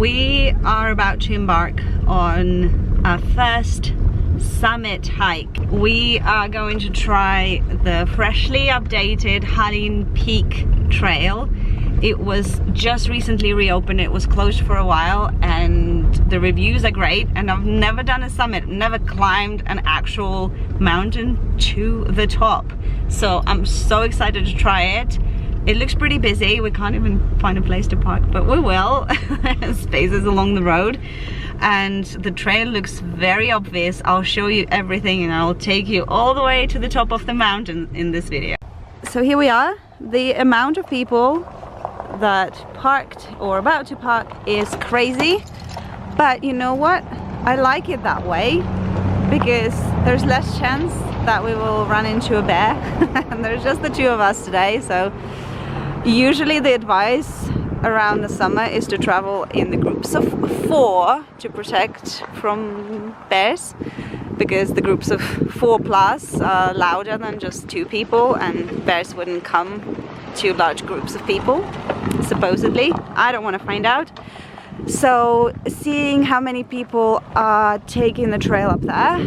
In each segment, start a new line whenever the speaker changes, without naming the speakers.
We are about to embark on our first summit hike. We are going to try the freshly updated Ha Ling Peak Trail. It was just recently reopened. It was closed for a while and the reviews are great, and I've never done a summit, never climbed an actual mountain to the top. So I'm so excited to try it. It looks pretty busy. We can't even find a place to park, but we will. Spaces along the road. And the trail looks very obvious. I'll show you everything and I'll take you all the way to the top of the mountain in this video. So here we are. The amount of people that parked or about to park is crazy. But you know what? I like it that way because there's less chance that we will run into a bear. And there's just the two of us today, so usually the advice around the summer is to travel in the groups of 4 to protect from bears, because the groups of 4 plus are louder than just 2 people and bears wouldn't come to large groups of people, supposedly. I don't want to find out. So seeing how many people are taking the trail up there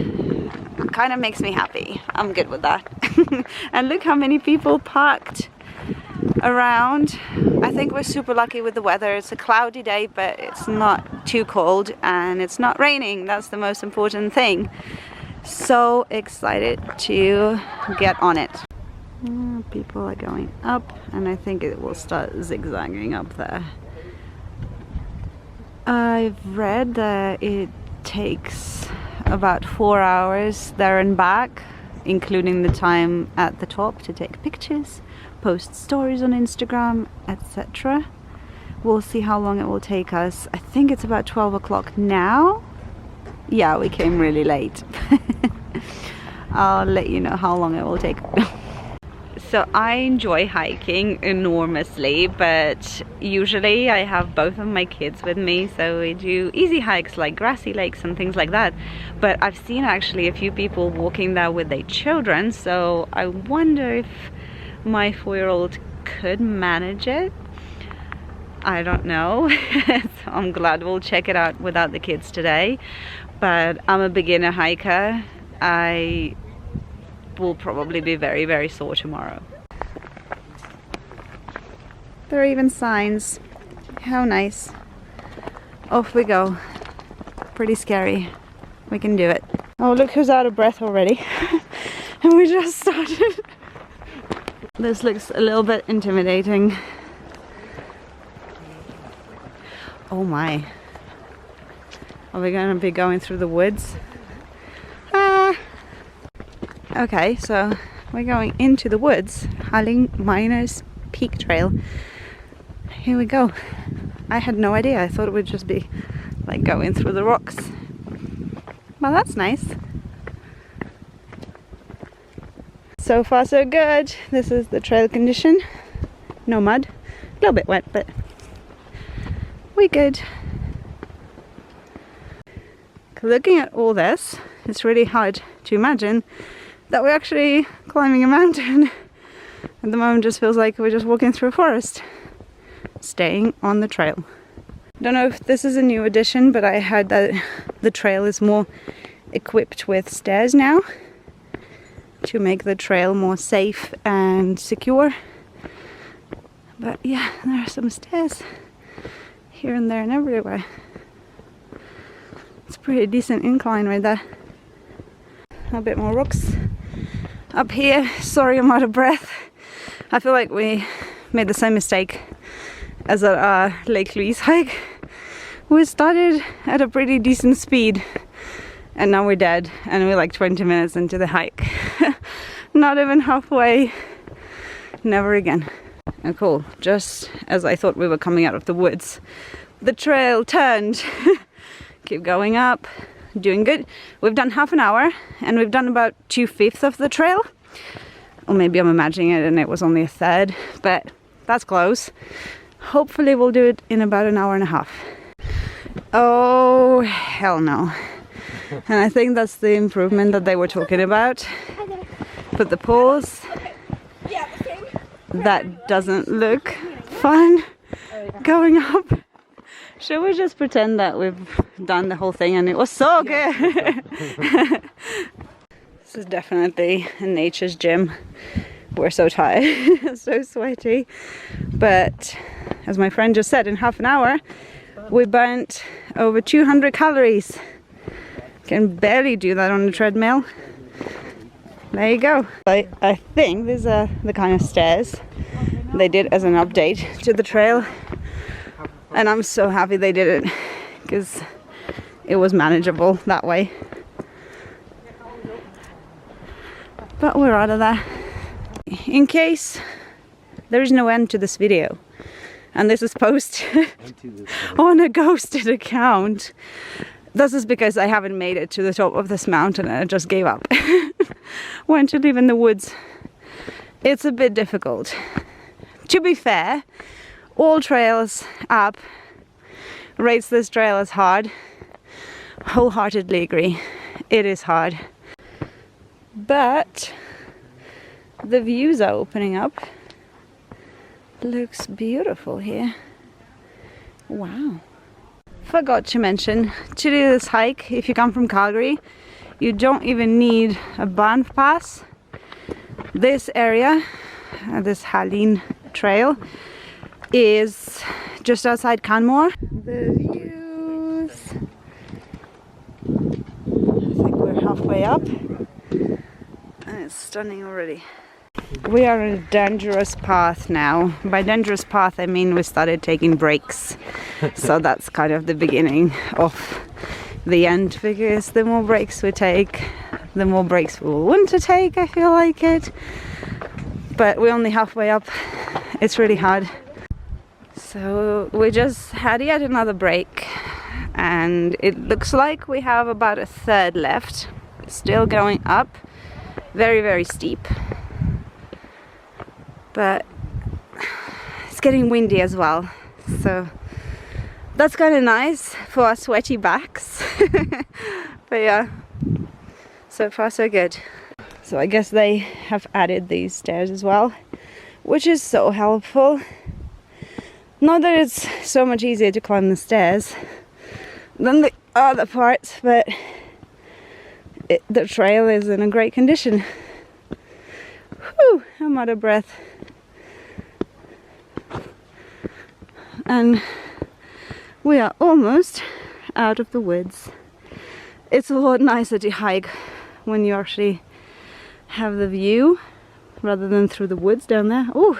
kind of makes me happy. I'm good with that. And look how many people parked around. I think we're super lucky with the weather. It's a cloudy day, but it's not too cold and it's not raining. That's the most important thing. So excited to get on it. People are going up and I think it will start zigzagging up there. I've read that it takes about 4 hours there and back, including the time at the top to take pictures, post stories on Instagram, etc. We'll see how long it will take us. I think it's about 12 o'clock now. Yeah, we came really late. I'll let you know how long it will take. So I enjoy hiking enormously, but usually I have both of my kids with me, so we do easy hikes like grassy lakes and things like that. But I've seen actually a few people walking there with their children, so I wonder if my 4-year-old could manage it. I don't know. So I'm glad we'll check it out without the kids today. But I'm a beginner hiker. I will probably be very, very sore tomorrow. There are even signs. How nice. Off we go. Pretty scary. We can do it. Oh, look who's out of breath already. And we just started. This looks a little bit intimidating. Oh my. Are we going to be going through the woods? Okay, so we're going into the woods. Ha Ling Miners Peak Trail. Here we go. I had no idea. I thought it would just be like going through the rocks. Well, that's nice. So far so good. This is the trail condition. No mud. A little bit wet, but we're good. Looking at all this, it's really hard to imagine that we're actually climbing a mountain. At the moment just feels like we're just walking through a forest, staying on the trail. Don't know if this is a new addition, but I heard that the trail is more equipped with stairs now to make the trail more safe and secure. But yeah, there are some stairs here and there and everywhere. It's a pretty decent incline right there. A bit more rocks up here. Sorry, I'm out of breath. I feel like we made the same mistake as at our Lake Louise hike. We started at a pretty decent speed and now we're dead and we're like 20 minutes into the hike. Not even halfway. Never again. Oh, cool. Just as I thought we were coming out of the woods, the trail turned. Keep going up. Doing good. We've done half an hour and we've done about 2/5 of the trail. Or maybe I'm imagining it and it was only a third, but that's close. Hopefully we'll do it in about an hour and a half. Oh, hell no. And I think that's the improvement that they were talking about. Put the pause. That doesn't look fun. Going up Should we just pretend that we've done the whole thing and it was so good? This is definitely a nature's gym. We're so tired, so sweaty. But as my friend just said, in half an hour, we burnt over 200 calories. Can barely do that on the treadmill. There you go. I think these are the kind of stairs they did as an update to the trail. And I'm so happy they did it because it was manageable that way. But we're out of there. In case there is no end to this video, and this is posted on a ghosted account, this is because I haven't made it to the top of this mountain and I just gave up. Went to live in the woods. It's a bit difficult. To be fair, all trails app rates this trail as hard. Wholeheartedly agree. It is hard. But the views are opening up. Looks beautiful here. Wow. Forgot to mention, to do this hike, if you come from Calgary, you don't even need a Banff pass. This area, this Ha Ling Trail, is just outside Canmore. The views. I think we're halfway up. And it's stunning already. We are on a dangerous path now. By dangerous path I mean we started taking breaks. So that's kind of the beginning of the end, because the more breaks we take, the more breaks we will want to take, I feel like it. But we're only halfway up. It's really hard. So we just had yet another break and it looks like we have about a third left. Still going up. Very, very steep. But it's getting windy as well, so that's kind of nice for our sweaty backs. But yeah, so far so good. So I guess they have added these stairs as well, which is so helpful. Not that it's so much easier to climb the stairs than the other parts, but the trail is in a great condition. Whew, I'm out of breath. And we are almost out of the woods. It's a lot nicer to hike when you actually have the view rather than through the woods down there. Oh,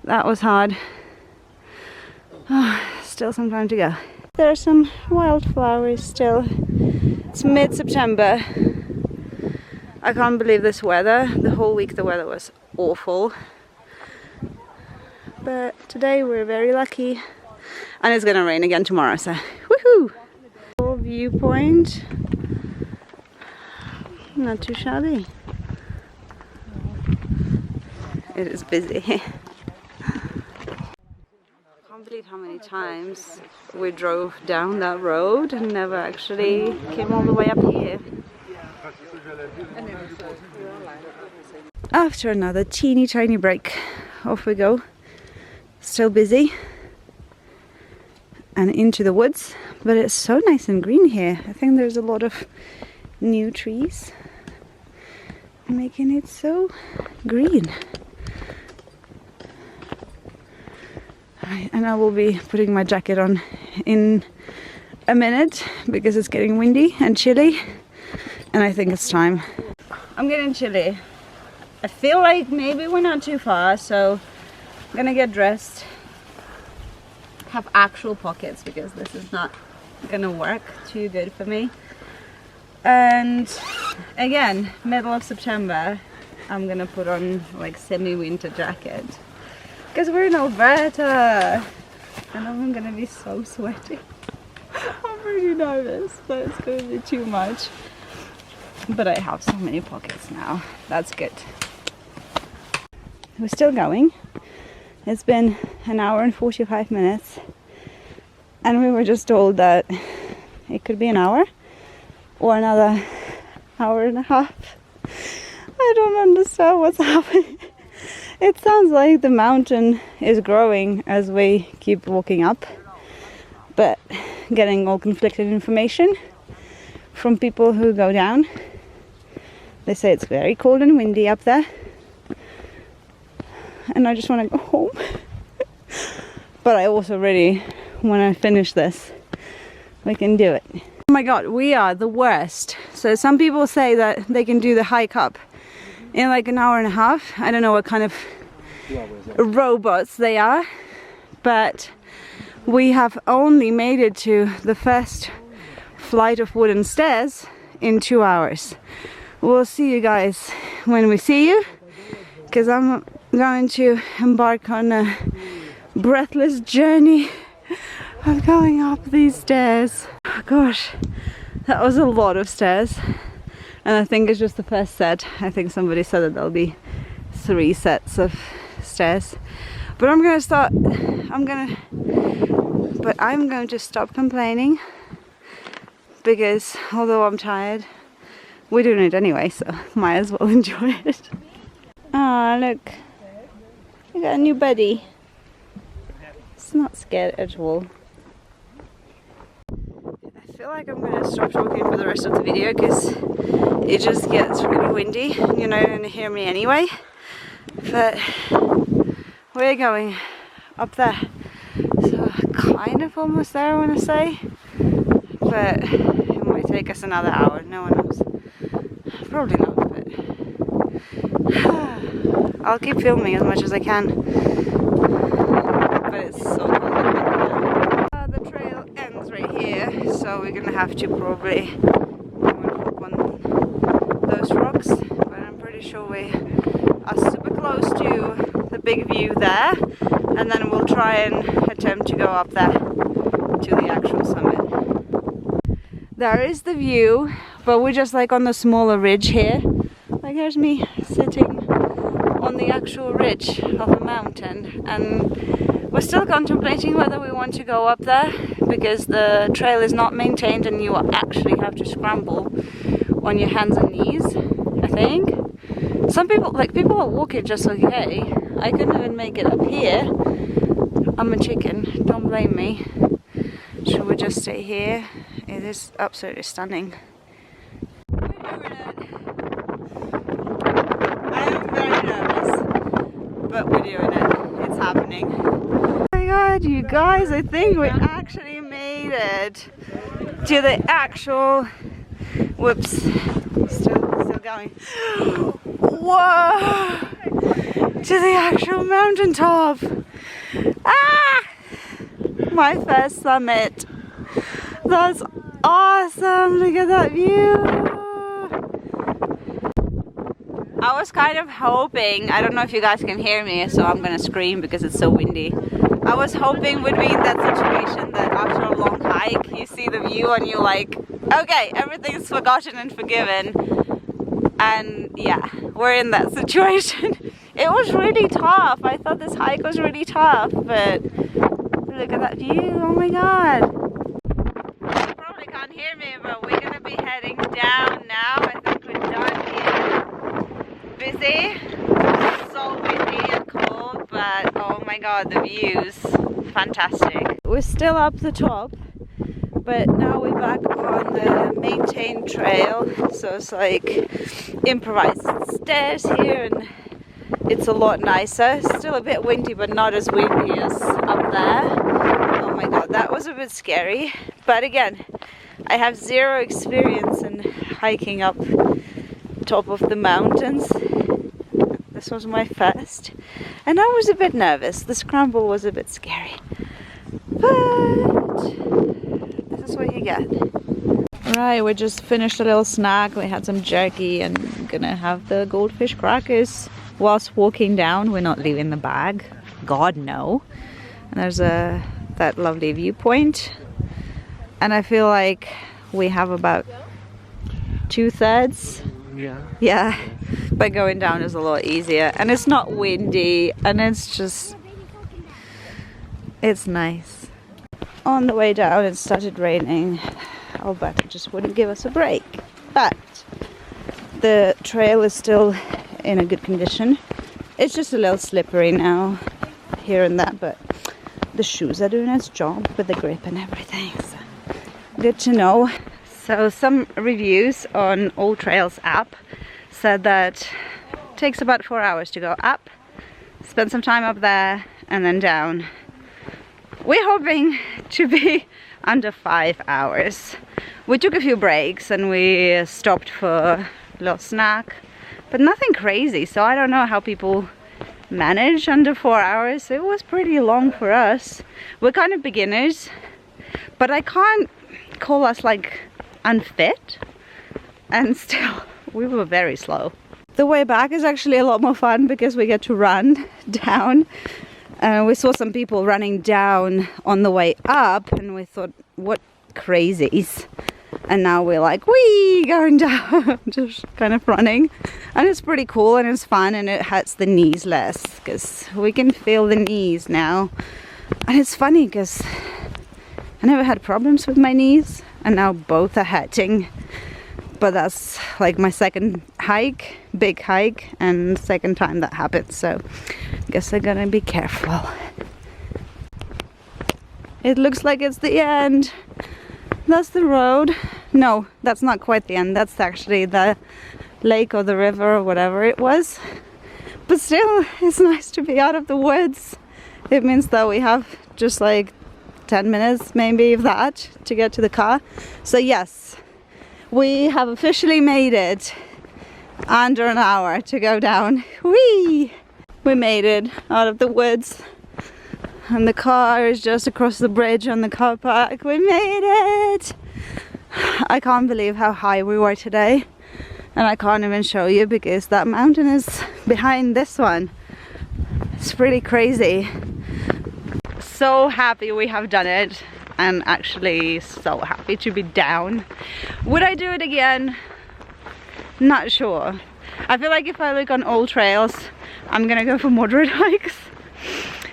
that was hard. Oh, still some time to go. There are some wildflowers still. It's mid-September. I can't believe this weather. The whole week the weather was awful. But today we're very lucky, and it's gonna rain again tomorrow, so woohoo! Full viewpoint, not too shabby. It is busy. Can't believe how many times we drove down that road and never actually came all the way up here. After another teeny tiny break, off we go. Still busy and into the woods, but it's so nice and green here. I think there's a lot of new trees making it so green. And I will be putting my jacket on in a minute because it's getting windy and chilly, and I think it's time. I'm getting chilly. I feel like maybe we're not too far, so I'm gonna get dressed, have actual pockets because this is not gonna work too good for me. And again, middle of September, I'm gonna put on like semi-winter jacket because we're in Alberta and I'm gonna be so sweaty. I'm really nervous, but it's gonna be too much. But I have so many pockets now, that's good. We're still going. It's been an hour and 45 minutes and we were just told that it could be an hour or another hour and a half. I don't understand what's happening. It sounds like the mountain is growing as we keep walking up, but getting all conflicted information from people who go down. They say it's very cold and windy up there, and I just want to go home. But I also really, when I finish this, we can do it. Oh my god, we are the worst. So some people say that they can do the hike up in like an hour and a half. I don't know what kind of robots they are, but we have only made it to the first flight of wooden stairs in 2 hours. We'll see you guys when we see you, because I'm going to embark on a breathless journey of going up these stairs. Oh gosh, that was a lot of stairs, and I think it's just the first set. I think somebody said that there'll be 3 sets of stairs, but I'm going to stop complaining, because although I'm tired, we're doing it anyway, so might as well enjoy it. Ah, look, we got a new buddy. It's not scared at all. I feel like I'm gonna stop talking for the rest of the video because it just gets really windy. You're not gonna hear me anyway. But we're going up there. So kind of almost there, I wanna say. But it might take us another hour, no one knows. Probably not, but I'll keep filming as much as I can. But it's so cold. The trail ends right here, so we're gonna have to probably hop on those rocks. But I'm pretty sure we are super close to the big view there, and then we'll try and attempt to go up there to the actual summit. There is the view, but we're just like on the smaller ridge here. Like here's me sitting on the actual ridge of a mountain, and we're still contemplating whether we want to go up there, because the trail is not maintained and you actually have to scramble on your hands and knees, I think. Some people, like people will walk it just okay. I couldn't even make it up here. I'm a chicken, don't blame me. Should we just stay here? It is absolutely stunning. We're doing it. I am very nervous, but we're doing it. It's happening. Oh my god, you guys, I think we actually made it to the actual, whoops, still going. Whoa! To the actual mountaintop. Ah! My first summit. That's awesome, look at that view. I was kind of hoping, I don't know if you guys can hear me, so I'm gonna scream because it's so windy. I was hoping we'd be in that situation that after a long hike, you see the view and you're like, okay, everything's forgotten and forgiven. And yeah, we're in that situation. It was really tough. I thought this hike was really tough, but look at that view, oh my god. You probably can't hear me, but we're gonna be heading down now. I think we're done here. Busy, so windy and cold, but oh my god, the views, fantastic. We're still up the top, but now we're back on the maintained trail, so it's like improvised stairs here, and it's a lot nicer. Still a bit windy, but not as windy as up there. Oh my god, that was a bit scary. But again, I have zero experience in hiking up top of the mountains. This was my first, and I was a bit nervous. The scramble was a bit scary, but this is what you get. Right, we just finished a little snack. We had some jerky and gonna have the goldfish crackers whilst walking down. We're not leaving the bag, god no. And there's that lovely viewpoint, and I feel like we have about 2/3. Yeah, but going down is a lot easier, and it's not windy, and it's just, it's nice. On the way down it started raining. Alberta just wouldn't give us a break, but the trail is still in a good condition. It's just a little slippery now here and there, but the shoes are doing its job with the grip and everything. So good to know. So some reviews on Old Trails app said that it takes about 4 hours to go up, spend some time up there and then down. We're hoping to be under 5 hours. We took a few breaks and we stopped for a little snack, but nothing crazy. So I don't know how people manage under 4 hours. It was pretty long for us. We're kind of beginners, but I can't call us like unfit, and still we were very slow. The way back is actually a lot more fun because we get to run down. We saw some people running down on the way up and we thought, what crazies. And now we're like, wee, going down, just kind of running. And it's pretty cool and it's fun and it hurts the knees less because we can feel the knees now. And it's funny because I never had problems with my knees and now both are hurting. But that's like my second hike, big hike, and second time that happened. So I guess I'm gonna be careful. It looks like it's the end. That's the road. No, that's not quite the end. That's actually the lake or the river or whatever it was. But still, it's nice to be out of the woods. It means that we have just like 10 minutes, maybe of that, to get to the car. So yes, we have officially made it. Under an hour to go down. Whee! We made it out of the woods. And the car is just across the bridge on the car park. We made it! I can't believe how high we were today. And I can't even show you because that mountain is behind this one. It's pretty crazy. So happy we have done it. And actually so happy to be down. Would I do it again? Not sure. I feel like if I look on Old Trails, I'm gonna go for moderate hikes.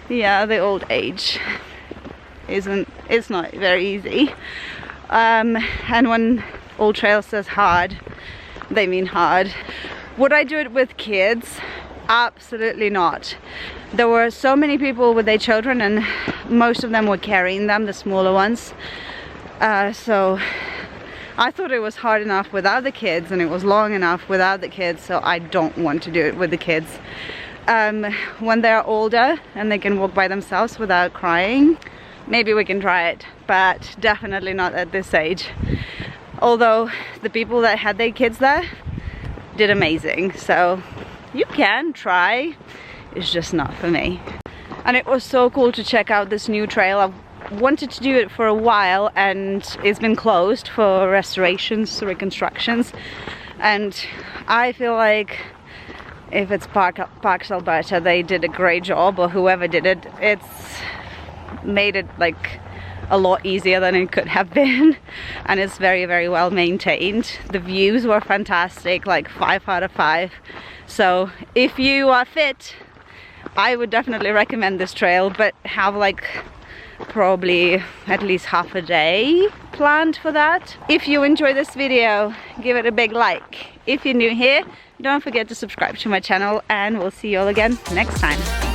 Yeah, the old age it's not very easy. And when Old Trail says hard, they mean hard. Would I do it with kids? Absolutely not. There were so many people with their children and most of them were carrying them, the smaller ones. So I thought it was hard enough without the kids and it was long enough without the kids, so I don't want to do it with the kids. When they're older and they can walk by themselves without crying, maybe we can try it, but definitely not at this age. Although the people that had their kids there did amazing, so you can try, it's just not for me. And it was so cool to check out this new trail. I've wanted to do it for a while and it's been closed for restorations, reconstructions, and I feel like if it's Parks Alberta, they did a great job, or whoever did it. It's made it like a lot easier than it could have been, and it's very, very well maintained. The views were fantastic, like 5 out of 5. So if you are fit, I would definitely recommend this trail, but have like probably at least half a day planned for that. If you enjoy this video, give it a big like. If you're new here, don't forget to subscribe to my channel, and we'll see you all again next time.